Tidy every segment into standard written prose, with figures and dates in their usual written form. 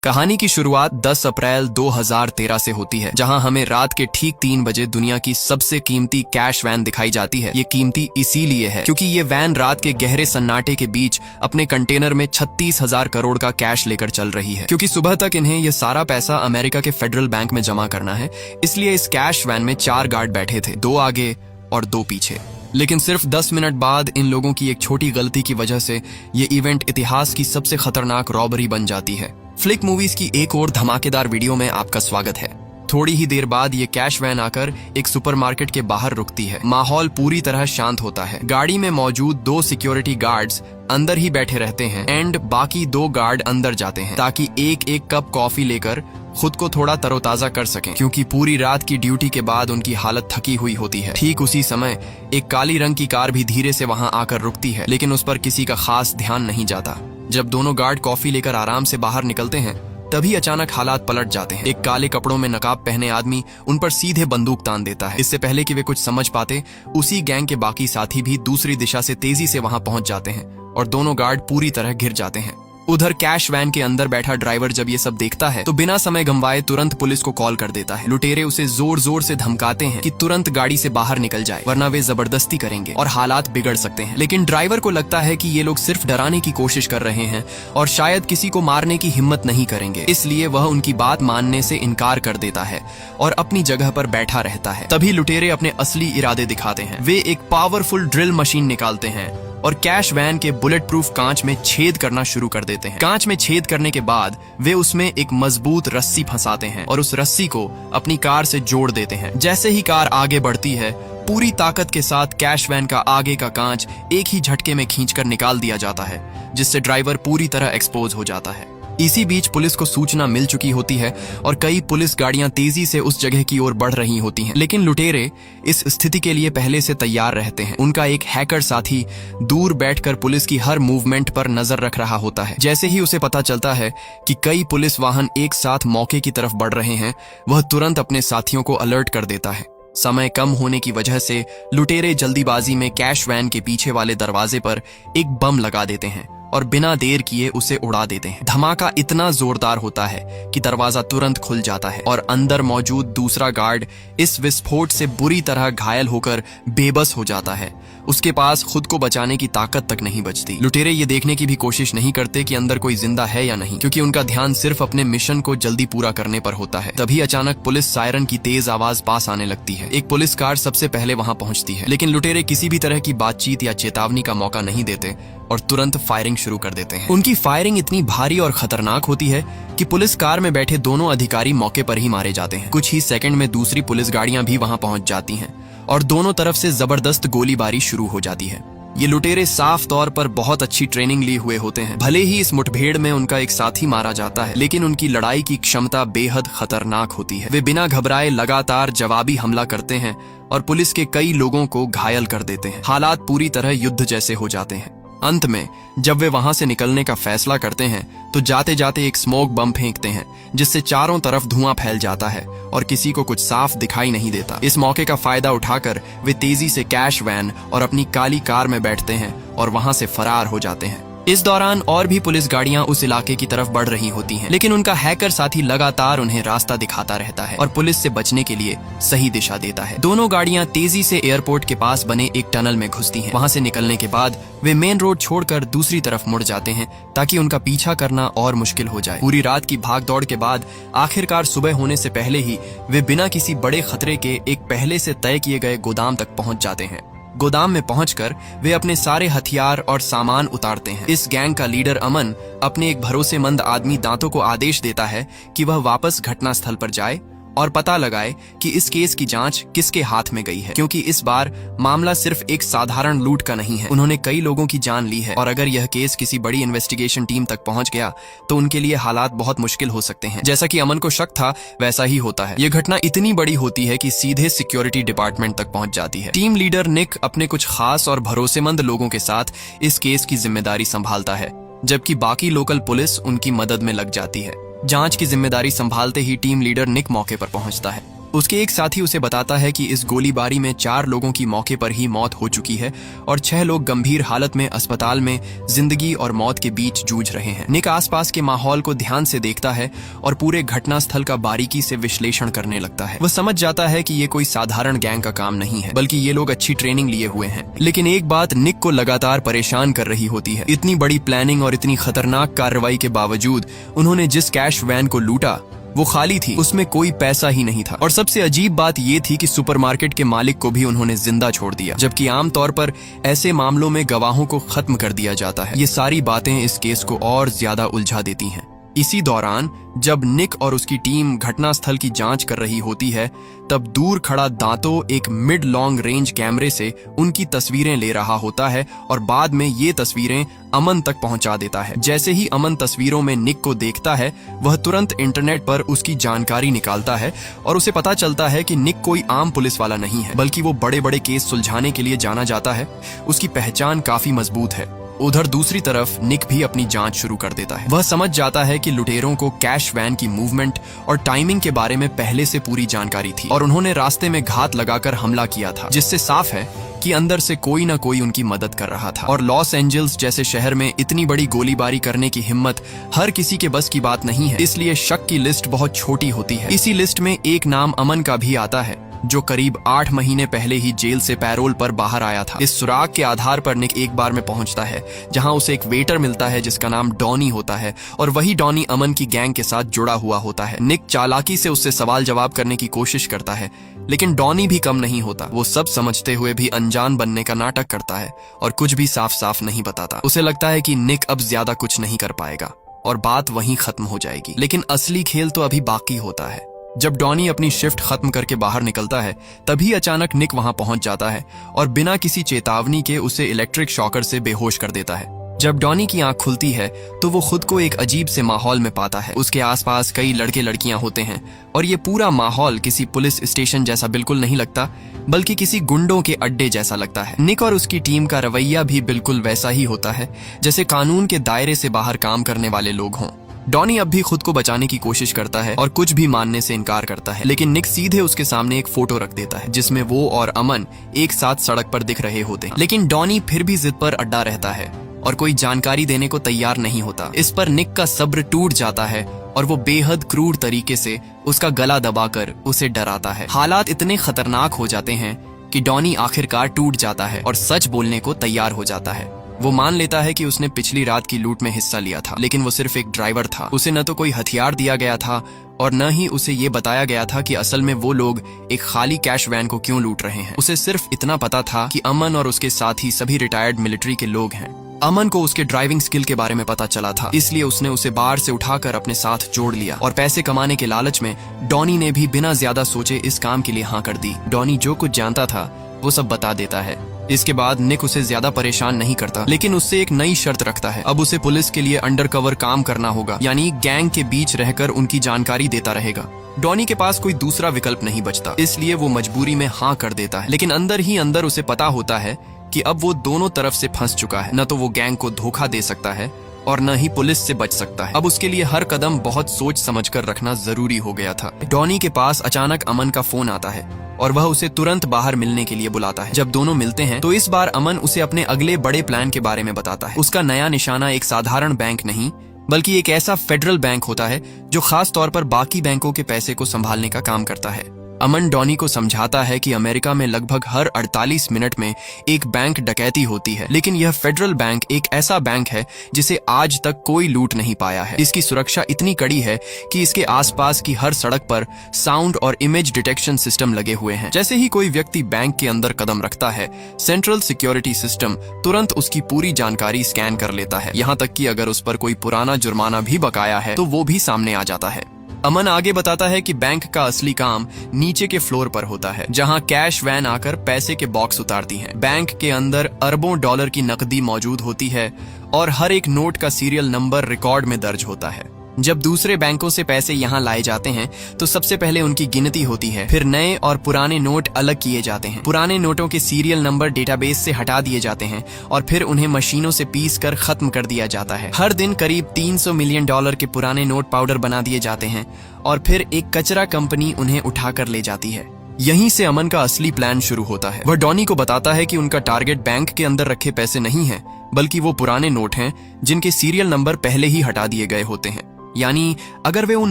कहानी की शुरुआत 10 अप्रैल 2013 से होती है, जहां हमें रात के ठीक 3 बजे दुनिया की सबसे कीमती कैश वैन दिखाई जाती है। ये कीमती इसीलिए है क्योंकि ये वैन रात के गहरे सन्नाटे के बीच अपने कंटेनर में 36,000 करोड़ का कैश लेकर चल रही है। क्योंकि सुबह तक इन्हें ये सारा पैसा अमेरिका के फेडरल बैंक में जमा करना है, इसलिए इस कैश वैन में 4 गार्ड बैठे थे, 2 आगे और 2 पीछे। लेकिन सिर्फ 10 मिनट बाद इन लोगों की एक छोटी गलती की वजह से ये इवेंट इतिहास की सबसे खतरनाक रॉबरी बन जाती है। फ्लिक मूवीज की एक और धमाकेदार वीडियो में आपका स्वागत है। थोड़ी ही देर बाद ये कैश वैन आकर एक सुपरमार्केट के बाहर रुकती है। माहौल पूरी तरह शांत होता है। गाड़ी में मौजूद 2 सिक्योरिटी गार्ड्स अंदर ही बैठे रहते हैं एंड बाकी 2 गार्ड अंदर जाते हैं ताकि एक एक कप कॉफी लेकर खुद को थोड़ा तरोताजा कर सकें, क्योंकि पूरी रात की ड्यूटी के बाद उनकी हालत थकी हुई होती है। ठीक उसी समय एक काली रंग की कार भी धीरे से वहां आकर रुकती है, लेकिन उस पर किसी का खास ध्यान नहीं जाता। जब दोनों गार्ड कॉफी लेकर आराम से बाहर निकलते हैं, तभी अचानक हालात पलट जाते हैं। एक काले कपड़ों में नकाब पहने आदमी उन पर सीधे बंदूक तान देता है। इससे पहले कि वे कुछ समझ पाते, उसी गैंग के बाकी साथी भी दूसरी दिशा से तेजी से वहां पहुंच जाते हैं और दोनों गार्ड पूरी तरह घिर जाते हैं। उधर कैश वैन के अंदर बैठा ड्राइवर जब ये सब देखता है तो बिना समय गंवाए तुरंत पुलिस को कॉल कर देता है। लुटेरे उसे जोर जोर से धमकाते हैं कि तुरंत गाड़ी से बाहर निकल जाए, वरना वे जबरदस्ती करेंगे और हालात बिगड़ सकते हैं। लेकिन ड्राइवर को लगता है कि ये लोग सिर्फ डराने की कोशिश कर रहे हैं और शायद किसी को मारने की हिम्मत नहीं करेंगे, इसलिए वह उनकी बात मानने से इनकार कर देता है और अपनी जगह पर बैठा रहता है। तभी लुटेरे अपने असली इरादे दिखाते हैं। वे एक पावरफुल ड्रिल मशीन निकालते हैं और कैश वैन के बुलेट प्रूफ कांच में छेद करना शुरू कर देते हैं। कांच में छेद करने के बाद वे उसमें एक मजबूत रस्सी फंसाते हैं और उस रस्सी को अपनी कार से जोड़ देते हैं। जैसे ही कार आगे बढ़ती है, पूरी ताकत के साथ कैश वैन का आगे का कांच एक ही झटके में खींचकर निकाल दिया जाता है, जिससे ड्राइवर पूरी तरह एक्सपोज हो जाता है। इसी बीच पुलिस को सूचना मिल चुकी होती है और कई पुलिस गाड़ियां तेजी से उस जगह की ओर बढ़ रही होती हैं। लेकिन लुटेरे इस स्थिति के लिए पहले से तैयार रहते हैं। उनका एक हैकर साथी दूर बैठकर पुलिस की हर मूवमेंट पर नजर रख रहा होता है। जैसे ही उसे पता चलता है कि कई पुलिस वाहन एक साथ मौके की तरफ बढ़ रहे हैं, वह तुरंत अपने साथियों को अलर्ट कर देता है। समय कम होने की वजह से लुटेरे जल्दीबाजी में कैश वैन के पीछे वाले दरवाजे पर एक बम लगा देते हैं और बिना देर किए उसे उड़ा देते हैं। धमाका इतना जोरदार होता है कि दरवाजा तुरंत खुल जाता है और अंदर मौजूद दूसरा गार्ड इस विस्फोट से बुरी तरह घायल होकर बेबस हो जाता है। उसके पास खुद को बचाने की ताकत तक नहीं बचती। लुटेरे ये देखने की भी कोशिश नहीं करते कि अंदर कोई जिंदा है या नहीं, क्योंकि उनका ध्यान सिर्फ अपने मिशन को जल्दी पूरा करने पर होता है। तभी अचानक पुलिस सायरन की तेज आवाज पास आने लगती है। एक पुलिस कार सबसे पहले वहां पहुंचती है, लेकिन लुटेरे किसी भी तरह की बातचीत या चेतावनी का मौका नहीं देते और तुरंत फायरिंग शुरू कर देते हैं। उनकी फायरिंग इतनी भारी और खतरनाक होती है कि पुलिस कार में बैठे दोनों अधिकारी मौके पर ही मारे जाते हैं। कुछ ही सेकंड में दूसरी पुलिस गाड़ियां भी वहां पहुंच जाती हैं और दोनों तरफ से जबरदस्त गोलीबारी शुरू हो जाती है। ये लुटेरे साफ तौर पर बहुत अच्छी ट्रेनिंग लिए हुए होते हैं। भले ही इस मुठभेड़ में उनका एक साथी मारा जाता है, लेकिन उनकी लड़ाई की क्षमता बेहद खतरनाक होती है। वे बिना घबराए लगातार जवाबी हमला करते हैं और पुलिस के कई लोगों को घायल कर देते हैं। हालात पूरी तरह युद्ध जैसे हो जाते हैं। अंत में जब वे वहां से निकलने का फैसला करते हैं तो जाते जाते एक स्मोक बम फेंकते हैं, जिससे चारों तरफ धुआं फैल जाता है और किसी को कुछ साफ दिखाई नहीं देता। इस मौके का फायदा उठाकर वे तेजी से कैश वैन और अपनी काली कार में बैठते हैं और वहां से फरार हो जाते हैं। इस दौरान और भी पुलिस गाड़ियां उस इलाके की तरफ बढ़ रही होती हैं, लेकिन उनका हैकर साथी लगातार उन्हें रास्ता दिखाता रहता है और पुलिस से बचने के लिए सही दिशा देता है। दोनों गाड़ियां तेजी से एयरपोर्ट के पास बने एक टनल में घुसती हैं। वहां से निकलने के बाद वे मेन रोड छोड़कर दूसरी तरफ मुड़ जाते हैं ताकि उनका पीछा करना और मुश्किल हो जाए। पूरी रात की भागदौड़ के बाद आखिरकार सुबह होने से पहले ही वे बिना किसी बड़े खतरे के एक पहले से तय किए गए गोदाम तक पहुंच जाते हैं। गोदाम में पहुंचकर वे अपने सारे हथियार और सामान उतारते हैं। इस गैंग का लीडर अमन अपने एक भरोसेमंद आदमी दांतों को आदेश देता है कि वह वापस घटनास्थल पर जाए और पता लगाए कि इस केस की जांच किसके हाथ में गई है, क्योंकि इस बार मामला सिर्फ एक साधारण लूट का नहीं है। उन्होंने कई लोगों की जान ली है और अगर यह केस किसी बड़ी इन्वेस्टिगेशन टीम तक पहुंच गया तो उनके लिए हालात बहुत मुश्किल हो सकते हैं। जैसा कि अमन को शक था, वैसा ही होता है। यह घटना इतनी बड़ी होती है कि सीधे सिक्योरिटी डिपार्टमेंट तक पहुंच जाती है। टीम लीडर निक अपने कुछ खास और भरोसेमंद लोगों के साथ इस केस की जिम्मेदारी संभालता है, जबकि बाकी लोकल पुलिस उनकी मदद में लग जाती है। जांच की जिम्मेदारी संभालते ही टीम लीडर निक मौके पर पहुंचता है। उसके एक साथी उसे बताता है कि इस गोलीबारी में 4 लोगों की मौके पर ही मौत हो चुकी है और 6 लोग गंभीर हालत में अस्पताल में जिंदगी और मौत के बीच जूझ रहे हैं। निक आसपास के माहौल को ध्यान से देखता है और पूरे घटनास्थल का बारीकी से विश्लेषण करने लगता है। वह समझ जाता है कि ये कोई साधारण गैंग का काम नहीं है, बल्कि ये लोग अच्छी ट्रेनिंग लिए हुए हैं। लेकिन एक बात निक को लगातार परेशान कर रही होती है। इतनी बड़ी प्लानिंग और इतनी खतरनाक कार्रवाई के बावजूद उन्होंने जिस कैश वैन को लूटा वो खाली थी, उसमें कोई पैसा ही नहीं था। और सबसे अजीब बात ये थी कि सुपरमार्केट के मालिक को भी उन्होंने जिंदा छोड़ दिया, जबकि आमतौर पर ऐसे मामलों में गवाहों को खत्म कर दिया जाता है। ये सारी बातें इस केस को और ज्यादा उलझा देती हैं। इसी दौरान जब निक और उसकी टीम घटनास्थल की जांच कर रही होती है, तब दूर खड़ा दांतो एक मिड लॉन्ग रेंज कैमरे से उनकी तस्वीरें ले रहा होता है और बाद में ये तस्वीरें अमन तक पहुंचा देता है। जैसे ही अमन तस्वीरों में निक को देखता है, वह तुरंत इंटरनेट पर उसकी जानकारी निकालता है और उसे पता चलता है कि निक कोई आम पुलिस वाला नहीं है, बल्कि वो बड़े बड़े केस सुलझाने के लिए जाना जाता है। उसकी पहचान काफी मजबूत है। उधर दूसरी तरफ निक भी अपनी जांच शुरू कर देता है। वह समझ जाता है कि लुटेरों को कैश वैन की मूवमेंट और टाइमिंग के बारे में पहले से पूरी जानकारी थी और उन्होंने रास्ते में घात लगाकर हमला किया था, जिससे साफ है कि अंदर से कोई ना कोई उनकी मदद कर रहा था। और लॉस एंजल्स जैसे शहर में इतनी बड़ी गोलीबारी करने की हिम्मत हर किसी के बस की बात नहीं है, इसलिए शक की लिस्ट बहुत छोटी होती है। इसी लिस्ट में एक नाम अमन का भी आता है, जो करीब 8 महीने पहले ही जेल से पैरोल पर बाहर आया था। इस सुराग के आधार पर निक एक बार में पहुंचता है, जहां उसे एक वेटर मिलता है जिसका नाम डॉनी होता है और वही डॉनी अमन की गैंग के साथ जुड़ा हुआ होता है। निक चालाकी से उससे सवाल जवाब करने की कोशिश करता है, लेकिन डॉनी भी कम नहीं होता। वो सब समझते हुए भी अनजान बनने का नाटक करता है और कुछ भी साफ साफ नहीं बताता। उसे लगता है कि निक अब ज्यादा कुछ नहीं कर पाएगा और बात वहीं खत्म हो जाएगी। लेकिन असली खेल तो अभी बाकी होता है। जब डॉनी अपनी शिफ्ट खत्म करके बाहर निकलता है, तभी अचानक निक वहां पहुंच जाता है और बिना किसी चेतावनी के उसे इलेक्ट्रिक शॉकर से बेहोश कर देता है। जब डॉनी की आंख खुलती है तो वो खुद को एक अजीब से माहौल में पाता है। उसके आसपास कई लड़के लड़कियां होते हैं और ये पूरा माहौल किसी पुलिस स्टेशन जैसा बिल्कुल नहीं लगता, बल्कि किसी गुंडों के अड्डे जैसा लगता है। निक और उसकी टीम का रवैया भी बिल्कुल वैसा ही होता है जैसे कानून के दायरे से बाहर काम करने वाले लोग हों। डॉनी अब भी खुद को बचाने की कोशिश करता है और कुछ भी मानने से इनकार करता है, लेकिन निक सीधे उसके सामने एक फोटो रख देता है जिसमें वो और अमन एक साथ सड़क पर दिख रहे होते हैं। लेकिन डॉनी फिर भी जिद पर अड्डा रहता है और कोई जानकारी देने को तैयार नहीं होता। इस पर निक का सब्र टूट जाता है और वो बेहद क्रूर तरीके से उसका गला दबाकर उसे डराता है। हालात इतने खतरनाक हो जाते हैं कि डॉनी आखिरकार टूट जाता है और सच बोलने को तैयार हो जाता है। वो मान लेता है कि उसने पिछली रात की लूट में हिस्सा लिया था, लेकिन वो सिर्फ एक ड्राइवर था। उसे न तो कोई हथियार दिया गया था और न ही उसे ये बताया गया था कि असल में वो लोग एक खाली कैश वैन को क्यों लूट रहे हैं। उसे सिर्फ इतना पता था कि अमन और उसके साथी सभी रिटायर्ड मिलिट्री के लोग हैं। अमन को उसके ड्राइविंग स्किल के बारे में पता चला था, इसलिए उसने उसे बाहर से उठाकर अपने साथ जोड़ लिया और पैसे कमाने के लालच में डॉनी ने भी बिना ज्यादा सोचे इस काम के लिए हाँ कर दी। डॉनी जो कुछ जानता था वो सब बता देता है। इसके बाद निक उसे ज्यादा परेशान नहीं करता, लेकिन उससे एक नई शर्त रखता है। अब उसे पुलिस के लिए अंडरकवर काम करना होगा, यानी गैंग के बीच रहकर उनकी जानकारी देता रहेगा। डॉनी के पास कोई दूसरा विकल्प नहीं बचता, इसलिए वो मजबूरी में हाँ कर देता है। लेकिन अंदर ही अंदर उसे पता होता है कि अब वो दोनों तरफ से फंस चुका है। न तो वो गैंग को धोखा दे सकता है और न ही पुलिस से बच सकता है। अब उसके लिए हर कदम बहुत सोच समझकर रखना जरूरी हो गया था। डॉनी के पास अचानक अमन का फोन आता है और वह उसे तुरंत बाहर मिलने के लिए बुलाता है। जब दोनों मिलते हैं तो इस बार अमन उसे अपने अगले बड़े प्लान के बारे में बताता है। उसका नया निशाना एक साधारण बैंक नहीं, बल्कि एक ऐसा फेडरल बैंक होता है जो खास तौर पर बाकी बैंकों के पैसे को संभालने का काम करता है। अमन डॉनी को समझाता है कि अमेरिका में लगभग हर 48 मिनट में एक बैंक डकैती होती है, लेकिन यह फेडरल बैंक एक ऐसा बैंक है जिसे आज तक कोई लूट नहीं पाया है। इसकी सुरक्षा इतनी कड़ी है कि इसके आसपास की हर सड़क पर साउंड और इमेज डिटेक्शन सिस्टम लगे हुए हैं। जैसे ही कोई व्यक्ति बैंक के अंदर कदम रखता है, सेंट्रल सिक्योरिटी सिस्टम तुरंत उसकी पूरी जानकारी स्कैन कर लेता है। यहाँ तक कि अगर उस पर कोई पुराना जुर्माना भी बकाया है तो वो भी सामने आ जाता है। अमन आगे बताता है कि बैंक का असली काम नीचे के फ्लोर पर होता है, जहां कैश वैन आकर पैसे के बॉक्स उतारती हैं। बैंक के अंदर अरबों डॉलर की नकदी मौजूद होती है और हर एक नोट का सीरियल नंबर रिकॉर्ड में दर्ज होता है। जब दूसरे बैंकों से पैसे यहाँ लाए जाते हैं तो सबसे पहले उनकी गिनती होती है, फिर नए और पुराने नोट अलग किए जाते हैं। पुराने नोटों के सीरियल नंबर डेटाबेस से हटा दिए जाते हैं और फिर उन्हें मशीनों से पीस कर खत्म कर दिया जाता है। हर दिन करीब 300 मिलियन डॉलर के पुराने नोट पाउडर बना दिए जाते हैं और फिर एक कचरा कंपनी उन्हें उठाकर ले जाती है। यहीं से अमन का असली प्लान शुरू होता है। वह डॉनी को बताता है कि उनका टारगेट बैंक के अंदर रखे पैसे नहीं है, बल्कि वो पुराने नोट हैं जिनके सीरियल नंबर पहले ही हटा दिए गए होते हैं। यानी अगर वे उन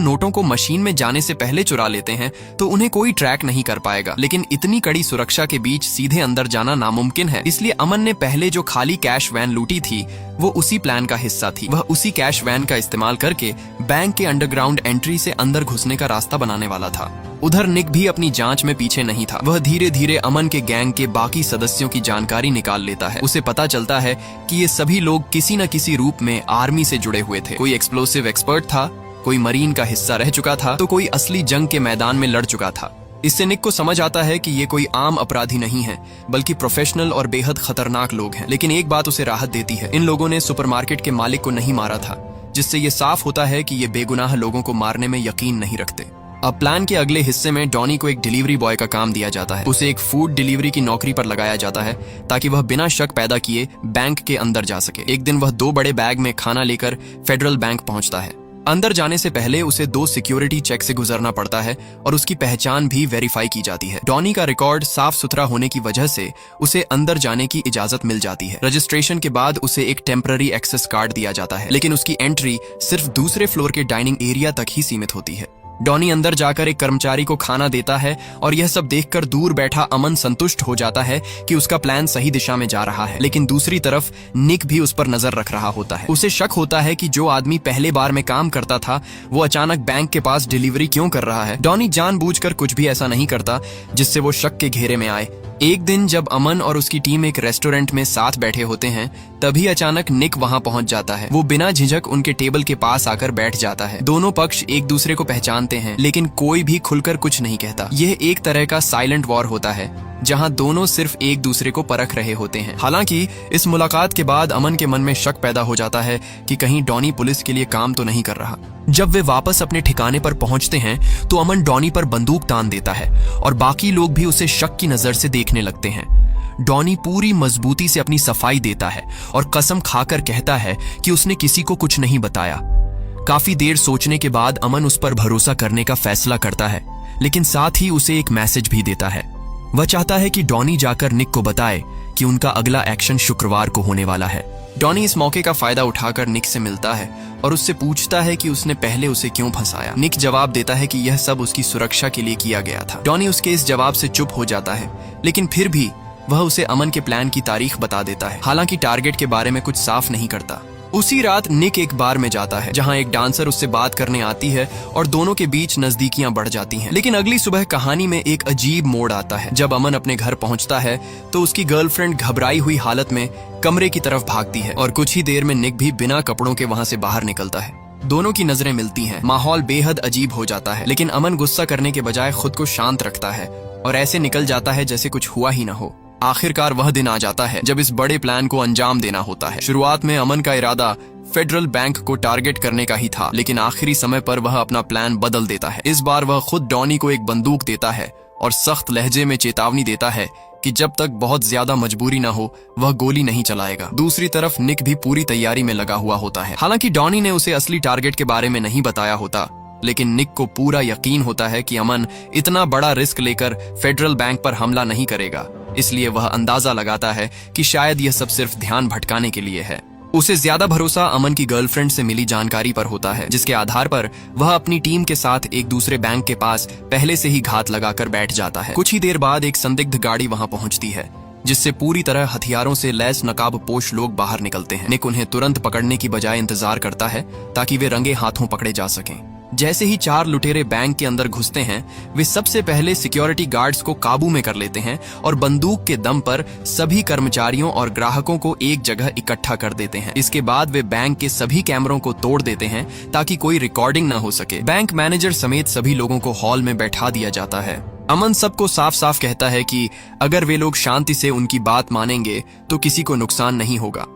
नोटों को मशीन में जाने से पहले चुरा लेते हैं तो उन्हें कोई ट्रैक नहीं कर पाएगा, लेकिन इतनी कड़ी सुरक्षा के बीच सीधे अंदर जाना नामुमकिन है। इसलिए अमन ने पहले जो खाली कैश वैन लूटी थी वो उसी प्लान का हिस्सा थी। वह उसी कैश वैन का इस्तेमाल करके बैंक के अंडरग्राउंड एंट्री से अंदर घुसने का रास्ता बनाने वाला था। उधर निक भी अपनी जांच में पीछे नहीं था। वह धीरे धीरे अमन के गैंग के बाकी सदस्यों की जानकारी निकाल लेता है। उसे पता चलता है कि ये सभी लोग किसी न किसी रूप में आर्मी से जुड़े हुए थे। कोई एक्सप्लोसिव एक्सपर्ट था, कोई मरीन का हिस्सा रह चुका था, तो कोई असली जंग के मैदान में लड़ चुका था। इससे निक को समझ आता है कि ये कोई आम अपराधी नहीं है, बल्कि प्रोफेशनल और बेहद खतरनाक लोग हैं। लेकिन एक बात उसे राहत देती है, इन लोगों ने सुपरमार्केट के मालिक को नहीं मारा था, जिससे ये साफ होता है कि ये बेगुनाह लोगों को मारने में यकीन नहीं रखते। अब प्लान के अगले हिस्से में डॉनी को एक डिलीवरी बॉय का काम दिया जाता है। उसे एक फूड डिलीवरी की नौकरी पर लगाया जाता है ताकि वह बिना शक पैदा किए बैंक के अंदर जा सके। एक दिन वह 2 बड़े बैग में खाना लेकर फेडरल बैंक पहुंचता है। अंदर जाने से पहले उसे 2 सिक्योरिटी चेक से गुजरना पड़ता है और उसकी पहचान भी वेरीफाई की जाती है। डॉनी का रिकॉर्ड साफ सुथरा होने की वजह से उसे अंदर जाने की इजाजत मिल जाती है। रजिस्ट्रेशन के बाद उसे एक टेम्पररी एक्सेस कार्ड दिया जाता है, लेकिन उसकी एंट्री सिर्फ दूसरे फ्लोर के डाइनिंग एरिया तक ही सीमित होती है। डॉनी अंदर जाकर एक कर्मचारी को खाना देता है और यह सब देखकर दूर बैठा अमन संतुष्ट हो जाता है कि उसका प्लान सही दिशा में जा रहा है। लेकिन दूसरी तरफ निक भी उस पर नजर रख रहा होता है। उसे शक होता है कि जो आदमी पहले बार में काम करता था वो अचानक बैंक के पास डिलीवरी क्यों कर रहा है। डॉनी जानबूझकर कुछ भी ऐसा नहीं करता जिससे वो शक के घेरे में आए। एक दिन जब अमन और उसकी टीम एक रेस्टोरेंट में साथ बैठे होते हैं, तभी अचानक निक वहां पहुंच जाता है। वो बिना झिझक उनके टेबल के पास आकर बैठ जाता है। दोनों पक्ष एक दूसरे को पहचानते हैं, लेकिन कोई भी खुलकर कुछ नहीं कहता। यह एक तरह का साइलेंट वॉर होता है, जहां दोनों सिर्फ एक दूसरे को परख रहे होते हैं। हालांकि इस मुलाकात के बाद अमन के मन में शक पैदा हो जाता है कि कहीं डॉनी पुलिस के लिए काम तो नहीं कर रहा। जब वे वापस अपने ठिकाने पर पहुंचते हैं तो अमन डॉनी पर बंदूक तान देता है और बाकी लोग भी उसे शक की नजर से देखने लगते हैं। डॉनी पूरी मजबूती से अपनी सफाई देता है और कसम खाकर कहता है कि उसने किसी को कुछ नहीं बताया। काफी देर सोचने के बाद अमन उस पर भरोसा करने का फैसला करता है, लेकिन साथ ही उसे एक मैसेज भी देता है। वह चाहता है कि डॉनी जाकर निक को बताए कि उनका अगला एक्शन शुक्रवार को होने वाला है। डॉनी इस मौके का फायदा उठाकर निक से मिलता है और उससे पूछता है कि उसने पहले उसे क्यों फंसाया। निक जवाब देता है कि यह सब उसकी सुरक्षा के लिए किया गया था। डॉनी उसके इस जवाब से चुप हो जाता है, लेकिन फिर भी वह उसे अमन के प्लान की तारीख बता देता है, हालांकि टारगेट के बारे में कुछ साफ नहीं करता। उसी रात निक एक बार में जाता है जहां एक डांसर उससे बात करने आती है और दोनों के बीच नजदीकियां बढ़ जाती हैं। लेकिन अगली सुबह कहानी में एक अजीब मोड़ आता है। जब अमन अपने घर पहुंचता है तो उसकी गर्लफ्रेंड घबराई हुई हालत में कमरे की तरफ भागती है और कुछ ही देर में निक भी बिना कपड़ों के वहां से बाहर निकलता है। दोनों की नजरें मिलती हैं। माहौल बेहद अजीब हो जाता है, लेकिन अमन गुस्सा करने के बजाय खुद को शांत रखता है और ऐसे निकल जाता है जैसे कुछ हुआ ही ना हो। आखिरकार वह दिन आ जाता है जब इस बड़े प्लान को अंजाम देना होता है। शुरुआत में अमन का इरादा फेडरल बैंक को टारगेट करने का ही था, लेकिन आखिरी समय पर वह अपना प्लान बदल देता है। इस बार वह खुद डॉनी को एक बंदूक देता है और सख्त लहजे में चेतावनी देता है कि जब तक बहुत ज्यादा मजबूरी ना हो वह गोली नहीं चलाएगा। दूसरी तरफ निक भी पूरी तैयारी में लगा हुआ होता है। हालांकि डॉनी ने उसे असली टारगेट के बारे में नहीं बताया होता, लेकिन निक को पूरा यकीन होता है कि अमन इतना बड़ा रिस्क लेकर फेडरल बैंक पर हमला नहीं करेगा। इसलिए वह अंदाजा लगाता है कि शायद यह सब सिर्फ ध्यान भटकाने के लिए है। उसे ज्यादा भरोसा अमन की गर्लफ्रेंड से मिली जानकारी पर होता है, जिसके आधार पर वह अपनी टीम के साथ एक दूसरे बैंक के पास पहले से ही घात लगाकर बैठ जाता है। कुछ ही देर बाद एक संदिग्ध गाड़ी वहां पहुंचती है, जिससे पूरी तरह हथियारों से लैस नकाबपोश लोग बाहर निकलते हैं। निक उन्हें तुरंत पकड़ने की बजाय इंतजार करता है ताकि वे रंगे हाथों पकड़े जा सकें। जैसे ही 4 लुटेरे बैंक के अंदर घुसते हैं, वे सबसे पहले सिक्योरिटी गार्ड्स को काबू में कर लेते हैं और बंदूक के दम पर सभी कर्मचारियों और ग्राहकों को एक जगह इकट्ठा कर देते हैं। इसके बाद वे बैंक के सभी कैमरों को तोड़ देते हैं ताकि कोई रिकॉर्डिंग न हो सके। बैंक मैनेजर समेत सभी लोगों को हॉल में बैठा दिया जाता है। अमन सबको साफ साफ कहता है कि अगर वे लोग शांति से उनकी बात मानेंगे तो किसी को नुकसान नहीं होगा,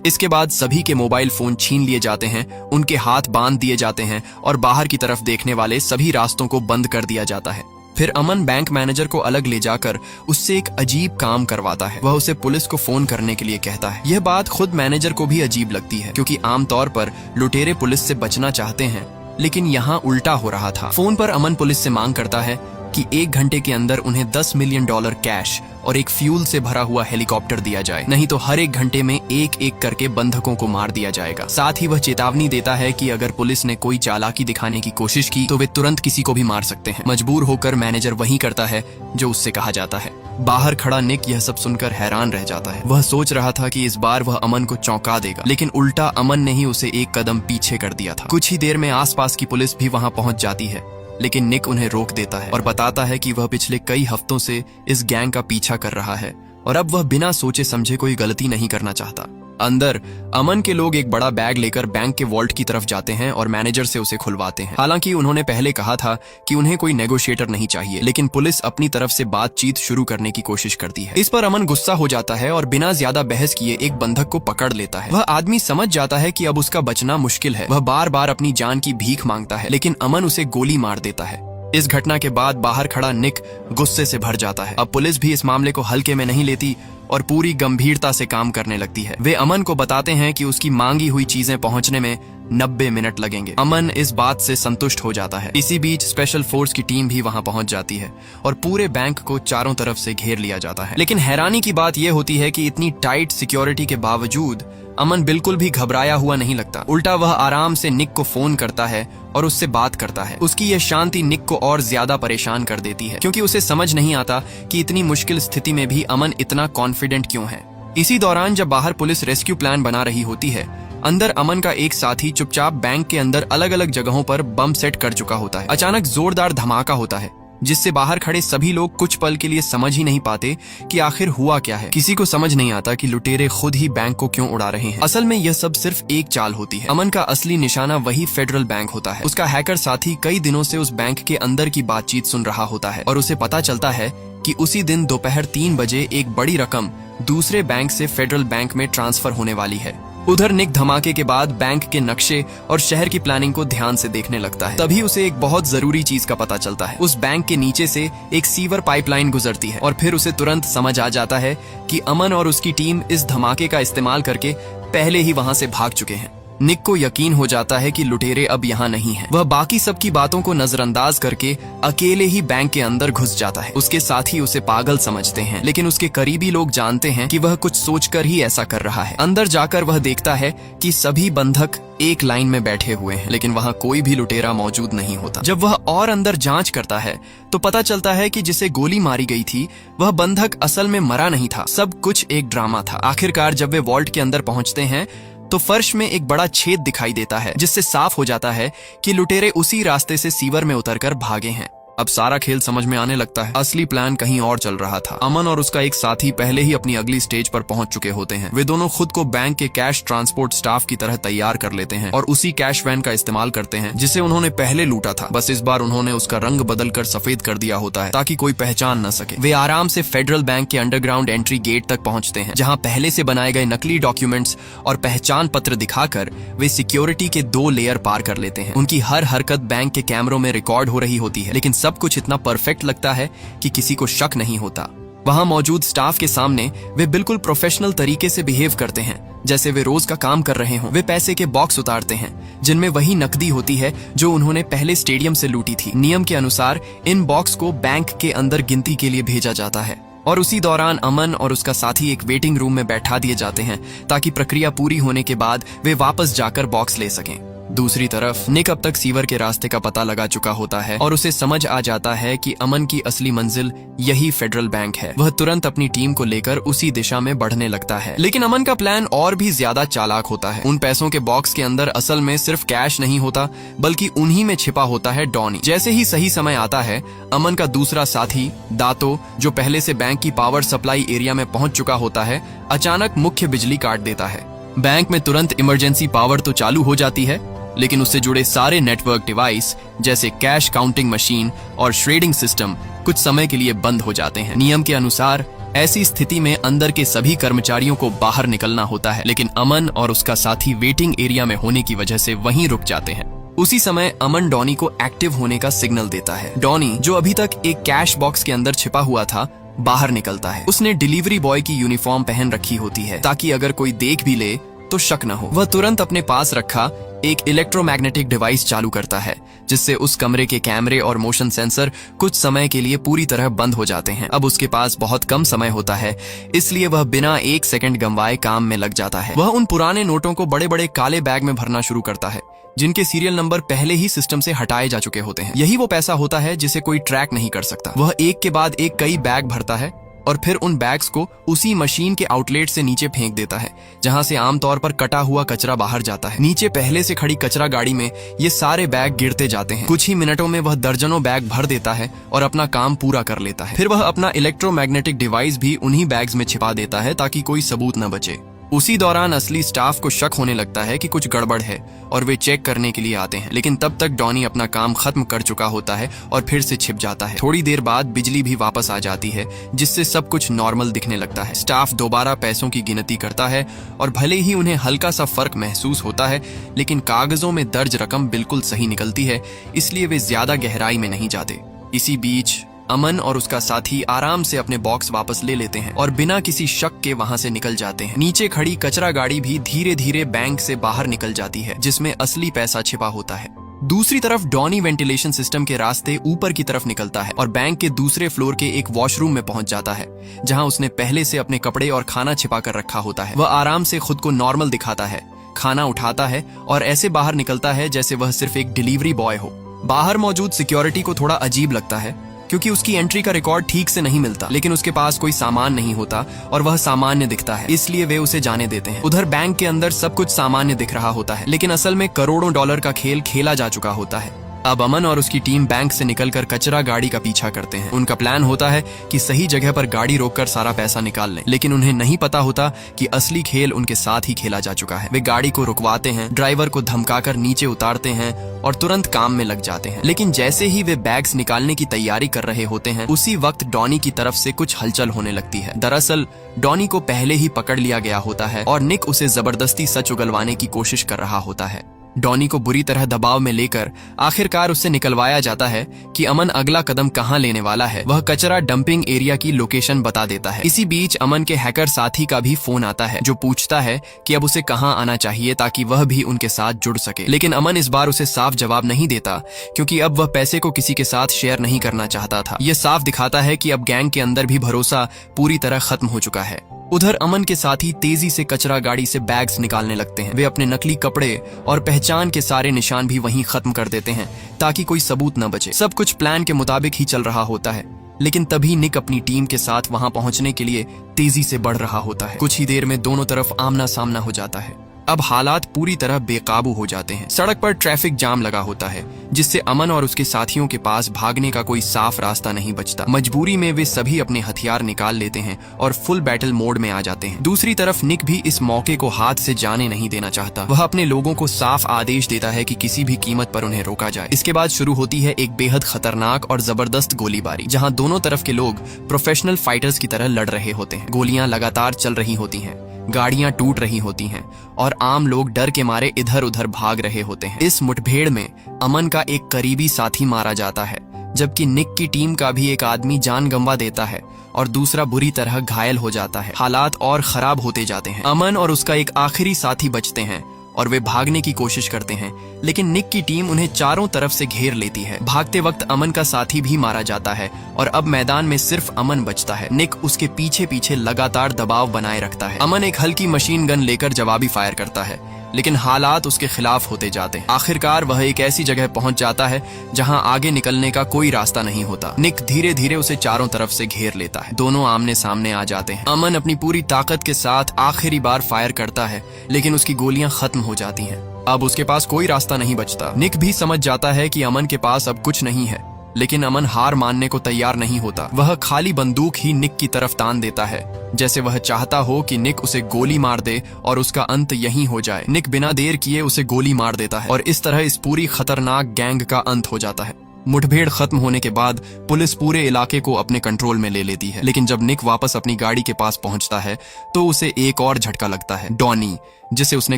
इसके बाद सभी के मोबाइल फोन छीन लिए जाते हैं, उनके हाथ बांध दिए जाते हैं और बाहर की तरफ देखने वाले सभी रास्तों को बंद कर दिया जाता है। फिर अमन बैंक मैनेजर को अलग ले जाकर उससे एक अजीब काम करवाता है। वह उसे पुलिस को फोन करने के लिए कहता है। यह बात खुद मैनेजर को भी अजीब लगती है, क्योंकि आमतौर पर लुटेरे पुलिस से बचना चाहते हैं, लेकिन यहाँ उल्टा हो रहा था। फोन पर अमन पुलिस से मांग करता है कि 1 घंटे के अंदर उन्हें $10 मिलियन कैश और एक फ्यूल से भरा हुआ हेलीकॉप्टर दिया जाए, नहीं तो हर 1 घंटे में एक एक करके बंधकों को मार दिया जाएगा। साथ ही वह चेतावनी देता है कि अगर पुलिस ने कोई चालाकी दिखाने की कोशिश की तो वे तुरंत किसी को भी मार सकते हैं। मजबूर होकर मैनेजर वही करता है जो उससे कहा जाता है। बाहर खड़ा निक यह सब सुनकर हैरान रह जाता है। वह सोच रहा था कि इस बार वह अमन को चौंका देगा, लेकिन उल्टा अमन ने ही उसे एक कदम पीछे कर दिया था। कुछ ही देर में आसपास की पुलिस भी वहां पहुंच जाती है, लेकिन निक उन्हें रोक देता है और बताता है कि वह पिछले कई हफ्तों से इस गैंग का पीछा कर रहा है और अब वह बिना सोचे समझे कोई गलती नहीं करना चाहता। अंदर अमन के लोग एक बड़ा बैग लेकर बैंक के वॉल्ट की तरफ जाते हैं और मैनेजर से उसे खुलवाते हैं। हालांकि उन्होंने पहले कहा था कि उन्हें कोई नेगोशिएटर नहीं चाहिए, लेकिन पुलिस अपनी तरफ से बातचीत शुरू करने की कोशिश करती है। इस पर अमन गुस्सा हो जाता है और बिना ज्यादा बहस किए एक बंधक को पकड़ लेता है। वह आदमी समझ जाता है कि अब उसका बचना मुश्किल है। वह बार बार अपनी जान की भीख मांगता है, लेकिन अमन उसे गोली मार देता है। इस घटना के बाद बाहर खड़ा निक गुस्से से भर जाता है। अब पुलिस भी इस मामले को हल्के में नहीं लेती और पूरी गंभीरता से काम करने लगती है। वे अमन को बताते हैं कि उसकी मांगी हुई चीजें पहुंचने में 90 मिनट लगेंगे। अमन इस बात से संतुष्ट हो जाता है। इसी बीच स्पेशल फोर्स की टीम भी वहां पहुंच जाती है और पूरे बैंक को चारों तरफ से घेर लिया जाता है। लेकिन हैरानी की बात यह होती है कि इतनी टाइट सिक्योरिटी के बावजूद अमन बिल्कुल भी घबराया हुआ नहीं लगता। उल्टा वह आराम से निक को फोन करता है और उससे बात करता है। उसकी यह शांति निक को और ज्यादा परेशान कर देती है, क्योंकि उसे समझ नहीं आता कि इतनी मुश्किल स्थिति में भी अमन इतना कॉन्फिडेंट क्यों है। इसी दौरान जब बाहर पुलिस रेस्क्यू प्लान बना रही होती है, अंदर अमन का एक साथी चुपचाप बैंक के अंदर अलग अलग जगहों पर बम सेट कर चुका होता है। अचानक जोरदार धमाका होता है, जिससे बाहर खड़े सभी लोग कुछ पल के लिए समझ ही नहीं पाते कि आखिर हुआ क्या है। किसी को समझ नहीं आता कि लुटेरे खुद ही बैंक को क्यों उड़ा रहे हैं। असल में यह सब सिर्फ एक चाल होती है। अमन का असली निशाना वही फेडरल बैंक होता है। उसका हैकर साथी कई दिनों से उस बैंक के अंदर की बातचीत सुन रहा होता है और उसे पता चलता है कि उसी दिन दोपहर 3 बजे एक बड़ी रकम दूसरे बैंक से फेडरल बैंक में ट्रांसफर होने वाली है। उधर निक धमाके के बाद बैंक के नक्शे और शहर की प्लानिंग को ध्यान से देखने लगता है। तभी उसे एक बहुत जरूरी चीज का पता चलता है। उस बैंक के नीचे से एक सीवर पाइपलाइन गुजरती है और फिर उसे तुरंत समझ आ जाता है कि अमन और उसकी टीम इस धमाके का इस्तेमाल करके पहले ही वहां से भाग चुके हैं। निक को यकीन हो जाता है कि लुटेरे अब यहाँ नहीं हैं। वह बाकी सबकी बातों को नजरअंदाज करके अकेले ही बैंक के अंदर घुस जाता है। उसके साथी उसे पागल समझते हैं, लेकिन उसके करीबी लोग जानते हैं कि वह कुछ सोचकर ही ऐसा कर रहा है। अंदर जाकर वह देखता है कि सभी बंधक एक लाइन में बैठे हुए हैं, लेकिन वहाँ कोई भी लुटेरा मौजूद नहीं होता। जब वह और अंदर जांच करता है तो पता चलता है कि जिसे गोली मारी गई थी वह बंधक असल में मरा नहीं था। सब कुछ एक ड्रामा था। आखिरकार जब वे वॉल्ट के अंदर पहुंचते हैं तो फर्श में एक बड़ा छेद दिखाई देता है, जिससे साफ हो जाता है कि लुटेरे उसी रास्ते से सीवर में उतरकर भागे हैं। अब सारा खेल समझ में आने लगता है। असली प्लान कहीं और चल रहा था। अमन और उसका एक साथी पहले ही अपनी अगली स्टेज पर पहुंच चुके होते हैं। वे दोनों खुद को बैंक के कैश ट्रांसपोर्ट स्टाफ की तरह तैयार कर लेते हैं और उसी कैश वैन का इस्तेमाल करते हैं जिसे उन्होंने पहले लूटा था। बस इस बार उन्होंने उसका रंग बदलकर सफेद कर दिया होता है ताकि कोई पहचान न सके। वे आराम से फेडरल बैंक के अंडरग्राउंड एंट्री गेट तक पहुंचते हैं, जहां पहले से बनाए गए नकली डॉक्यूमेंट्स और पहचान पत्र दिखाकर वे सिक्योरिटी के 2 लेयर पार कर लेते हैं। उनकी हर हरकत बैंक के कैमरों में रिकॉर्ड हो रही होती है, लेकिन सब कुछ इतना परफेक्ट लगता है कि किसी को शक नहीं होता। वहां मौजूद स्टाफ के सामने वे बिल्कुल प्रोफेशनल तरीके से बिहेव करते हैं, जैसे वे रोज का काम कर रहे हों। वे पैसे के बॉक्स उतारते हैं जिनमें वही नकदी होती है जो उन्होंने पहले स्टेडियम से लूटी थी। नियम के अनुसार इन बॉक्स को बैंक के अंदर गिनती के लिए भेजा जाता है और उसी दौरान अमन और उसका साथी एक वेटिंग रूम में बैठा दिए जाते हैं ताकि प्रक्रिया पूरी होने के बाद वे वापस जाकर बॉक्स ले सकें। दूसरी तरफ निक अब तक सीवर के रास्ते का पता लगा चुका होता है और उसे समझ आ जाता है कि अमन की असली मंजिल यही फेडरल बैंक है। वह तुरंत अपनी टीम को लेकर उसी दिशा में बढ़ने लगता है। लेकिन अमन का प्लान और भी ज्यादा चालाक होता है। उन पैसों के बॉक्स के अंदर असल में सिर्फ कैश नहीं होता, बल्कि उन्हीं में छिपा होता है डॉनी। जैसे ही सही समय आता है, अमन का दूसरा साथी दातो, जो पहले से बैंक की पावर सप्लाई एरिया में पहुंच चुका होता है, अचानक मुख्य बिजली काट देता है। बैंक में तुरंत इमरजेंसी पावर तो चालू हो जाती है, लेकिन उससे जुड़े सारे नेटवर्क डिवाइस जैसे कैश काउंटिंग मशीन और श्रेडिंग सिस्टम कुछ समय के लिए बंद हो जाते हैं। नियम के अनुसार ऐसी स्थिति में अंदर के सभी कर्मचारियों को बाहर निकलना होता है, लेकिन अमन और उसका साथी वेटिंग एरिया में होने की वजह से वहीं रुक जाते हैं। उसी समय अमन डॉनी को एक्टिव होने का सिग्नल देता है। डॉनी, जो अभी तक एक कैश बॉक्स के अंदर छिपा हुआ था, बाहर निकलता है। उसने डिलीवरी बॉय की यूनिफॉर्म पहन रखी होती है ताकि अगर कोई देख भी ले तो शक न हो। वह तुरंत अपने पास रखा एक इलेक्ट्रोमैग्नेटिक डिवाइस चालू करता है, जिससे उस कमरे के कैमरे और मोशन सेंसर कुछ समय के लिए पूरी तरह बंद हो जाते हैं। अब उसके पास बहुत कम समय होता है, इसलिए वह बिना एक सेकंड गंवाए काम में लग जाता है। वह उन पुराने नोटों को बड़े बड़े काले बैग में भरना शुरू करता है, जिनके सीरियल नंबर पहले ही सिस्टम से हटाए जा चुके होते हैं। यही वो पैसा होता है जिसे कोई ट्रैक नहीं कर सकता। वह एक के बाद एक कई बैग भरता है और फिर उन बैग्स को उसी मशीन के आउटलेट से नीचे फेंक देता है, जहां से आमतौर पर कटा हुआ कचरा बाहर जाता है। नीचे पहले से खड़ी कचरा गाड़ी में ये सारे बैग गिरते जाते हैं। कुछ ही मिनटों में वह दर्जनों बैग भर देता है और अपना काम पूरा कर लेता है। फिर वह अपना इलेक्ट्रोमैग्नेटिक डिवाइस भी उन्हीं बैग्स में छिपा देता है ताकि कोई सबूत न बचे। उसी दौरान असली स्टाफ को शक होने लगता है कि कुछ गड़बड़ है और वे चेक करने के लिए आते हैं, लेकिन तब तक डॉनी अपना काम खत्म कर चुका होता है और फिर से छिप जाता है। थोड़ी देर बाद बिजली भी वापस आ जाती है, जिससे सब कुछ नॉर्मल दिखने लगता है। स्टाफ दोबारा पैसों की गिनती करता है और भले ही उन्हें हल्का सा फर्क महसूस होता है, लेकिन कागजों में दर्ज रकम बिल्कुल सही निकलती है, इसलिए वे ज्यादा गहराई में नहीं जाते। इसी बीच अमन और उसका साथी आराम से अपने बॉक्स वापस ले लेते हैं और बिना किसी शक के वहां से निकल जाते हैं। नीचे खड़ी कचरा गाड़ी भी धीरे धीरे बैंक से बाहर निकल जाती है, जिसमें असली पैसा छिपा होता है। दूसरी तरफ डॉनी वेंटिलेशन सिस्टम के रास्ते ऊपर की तरफ निकलता है और बैंक के दूसरे फ्लोर के एक वॉशरूम में पहुंच जाता है, जहां उसने पहले से अपने कपड़े और खाना छिपा कर रखा होता है। वह आराम से खुद को नॉर्मल दिखाता है, खाना उठाता है और ऐसे बाहर निकलता है जैसे वह सिर्फ एक डिलीवरी बॉय हो। बाहर मौजूद सिक्योरिटी को थोड़ा अजीब लगता है, क्योंकि उसकी एंट्री का रिकॉर्ड ठीक से नहीं मिलता, लेकिन उसके पास कोई सामान नहीं होता और वह सामान्य दिखता है, इसलिए वे उसे जाने देते हैं। उधर बैंक के अंदर सब कुछ सामान्य दिख रहा होता है, लेकिन असल में करोड़ों डॉलर का खेल खेला जा चुका होता है। अब अमन और उसकी टीम बैंक से निकलकर कचरा गाड़ी का पीछा करते हैं। उनका प्लान होता है कि सही जगह पर गाड़ी रोककर सारा पैसा निकाल लें, लेकिन उन्हें नहीं पता होता कि असली खेल उनके साथ ही खेला जा चुका है। वे गाड़ी को रुकवाते हैं, ड्राइवर को धमकाकर नीचे उतारते हैं और तुरंत काम में लग जाते हैं। लेकिन जैसे ही वे बैग्स निकालने की तैयारी कर रहे होते हैं, उसी वक्त डॉनी की तरफ से कुछ हलचल होने लगती है। दरअसल डॉनी को पहले ही पकड़ लिया गया होता है और निक उसे जबरदस्ती सच उगलवाने की कोशिश कर रहा होता है। डॉनी को बुरी तरह दबाव में लेकर आखिरकार उससे निकलवाया जाता है कि अमन अगला कदम कहां लेने वाला है। वह कचरा डंपिंग एरिया की लोकेशन बता देता है। इसी बीच अमन के हैकर साथी का भी फोन आता है, जो पूछता है कि अब उसे कहां आना चाहिए ताकि वह भी उनके साथ जुड़ सके। लेकिन अमन इस बार उसे साफ जवाब नहीं देता, क्योंकि अब वह पैसे को किसी के साथ शेयर नहीं करना चाहता था। यह साफ दिखाता है कि अब गैंग के अंदर भी भरोसा पूरी तरह खत्म हो चुका है। उधर अमन के साथी तेजी से कचरा गाड़ी से बैग्स निकालने लगते हैं। वे अपने नकली कपड़े और पहचान के सारे निशान भी वहीं खत्म कर देते हैं ताकि कोई सबूत न बचे। सब कुछ प्लान के मुताबिक ही चल रहा होता है, लेकिन तभी निक अपनी टीम के साथ वहां पहुंचने के लिए तेजी से बढ़ रहा होता है। कुछ ही देर में दोनों तरफ आमना सामना हो जाता है। अब हालात पूरी तरह बेकाबू हो जाते हैं। सड़क पर ट्रैफिक जाम लगा होता है, जिससे अमन और उसके साथियों के पास भागने का कोई साफ रास्ता नहीं बचता। मजबूरी में वे सभी अपने हथियार निकाल लेते हैं और फुल बैटल मोड में आ जाते हैं। दूसरी तरफ निक भी इस मौके को हाथ से जाने नहीं देना चाहता। वह अपने लोगों को साफ आदेश देता है कि किसी भी कीमत पर उन्हें रोका जाए। इसके बाद शुरू होती है एक बेहद खतरनाक और जबरदस्त गोलीबारी, जहाँ दोनों तरफ के लोग प्रोफेशनल फाइटर्स की तरह लड़ रहे होते हैं। गोलियां लगातार चल रही होती हैं, गाड़ियां टूट रही होती हैं और आम लोग डर के मारे इधर उधर भाग रहे होते हैं। इस मुठभेड़ में अमन का एक करीबी साथी मारा जाता है, जबकि निक की टीम का भी एक आदमी जान गंवा देता है और दूसरा बुरी तरह घायल हो जाता है। हालात और खराब होते जाते हैं। अमन और उसका एक आखिरी साथी बचते हैं और वे भागने की कोशिश करते हैं, लेकिन निक की टीम उन्हें चारों तरफ से घेर लेती है। भागते वक्त अमन का साथी भी मारा जाता है और अब मैदान में सिर्फ अमन बचता है। निक उसके पीछे पीछे लगातार दबाव बनाए रखता है। अमन एक हल्की मशीन गन लेकर जवाबी फायर करता है, लेकिन हालात उसके खिलाफ होते जाते हैं। आखिरकार वह एक ऐसी जगह पहुंच जाता है जहां आगे निकलने का कोई रास्ता नहीं होता। निक धीरे धीरे उसे चारों तरफ से घेर लेता है। दोनों आमने सामने आ जाते हैं। अमन अपनी पूरी ताकत के साथ आखिरी बार फायर करता है, लेकिन उसकी गोलियां खत्म हो जाती हैं। अब उसके पास कोई रास्ता नहीं बचता। निक भी समझ जाता है कि अमन के पास अब कुछ नहीं है, लेकिन अमन हार मानने को तैयार नहीं होता। वह खाली बंदूक ही निक की तरफ तान देता है, जैसे वह चाहता हो कि निक उसे गोली मार दे और उसका अंत यहीं हो जाए। निक बिना देर किए उसे गोली मार देता है और इस तरह इस पूरी खतरनाक गैंग का अंत हो जाता है। मुठभेड़ खत्म होने के बाद पुलिस पूरे इलाके को अपने कंट्रोल में ले लेती है, लेकिन जब निक वापस अपनी गाड़ी के पास पहुंचता है तो उसे एक और झटका लगता है। डॉनी, जिसे उसने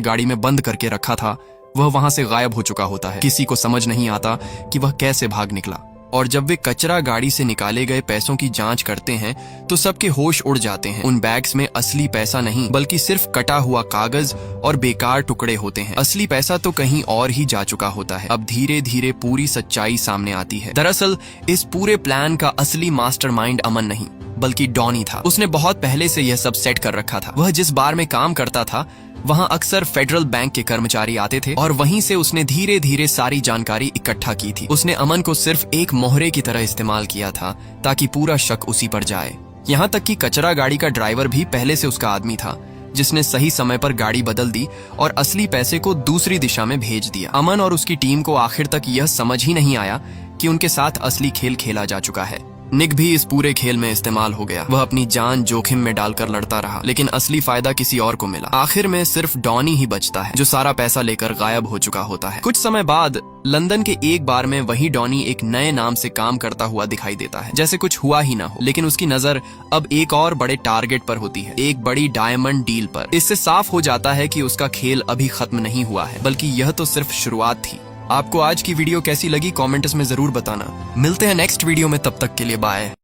गाड़ी में बंद करके रखा था, वह वहां से गायब हो चुका होता है। किसी को समझ नहीं आता कि वह कैसे भाग निकला, और जब वे कचरा गाड़ी से निकाले गए पैसों की जांच करते हैं तो सबके होश उड़ जाते हैं। उन बैग्स में असली पैसा नहीं बल्कि सिर्फ कटा हुआ कागज और बेकार टुकड़े होते हैं। असली पैसा तो कहीं और ही जा चुका होता है। अब धीरे धीरे पूरी सच्चाई सामने आती है। दरअसल इस पूरे प्लान का असली मास्टरमाइंड अमन नहीं बल्कि डॉनी था। उसने बहुत पहले से यह सब सेट कर रखा था। वह जिस बार में काम करता था वहां अक्सर फेडरल बैंक के कर्मचारी आते थे और वहीं से उसने धीरे धीरे सारी जानकारी इकट्ठा की थी। उसने अमन को सिर्फ एक मोहरे की तरह इस्तेमाल किया था ताकि पूरा शक उसी पर जाए। यहाँ तक कि कचरा गाड़ी का ड्राइवर भी पहले से उसका आदमी था, जिसने सही समय पर गाड़ी बदल दी और असली पैसे को दूसरी दिशा में भेज दिया। अमन और उसकी टीम को आखिर तक यह समझ ही नहीं आया कि उनके साथ असली खेल खेला जा चुका है। निक भी इस पूरे खेल में इस्तेमाल हो गया। वह अपनी जान जोखिम में डालकर लड़ता रहा, लेकिन असली फायदा किसी और को मिला। आखिर में सिर्फ डॉनी ही बचता है, जो सारा पैसा लेकर गायब हो चुका होता है। कुछ समय बाद लंदन के एक बार में वही डॉनी एक नए नाम से काम करता हुआ दिखाई देता है, जैसे कुछ हुआ ही ना हो। लेकिन उसकी नजर अब एक और बड़े टारगेट पर होती है, एक बड़ी डायमंड डील पर। इससे साफ हो जाता है कि उसका खेल अभी खत्म नहीं हुआ है, बल्कि यह तो सिर्फ शुरुआत थी। आपको आज की वीडियो कैसी लगी कमेंट्स में जरूर बताना। मिलते हैं नेक्स्ट वीडियो में, तब तक के लिए बाय।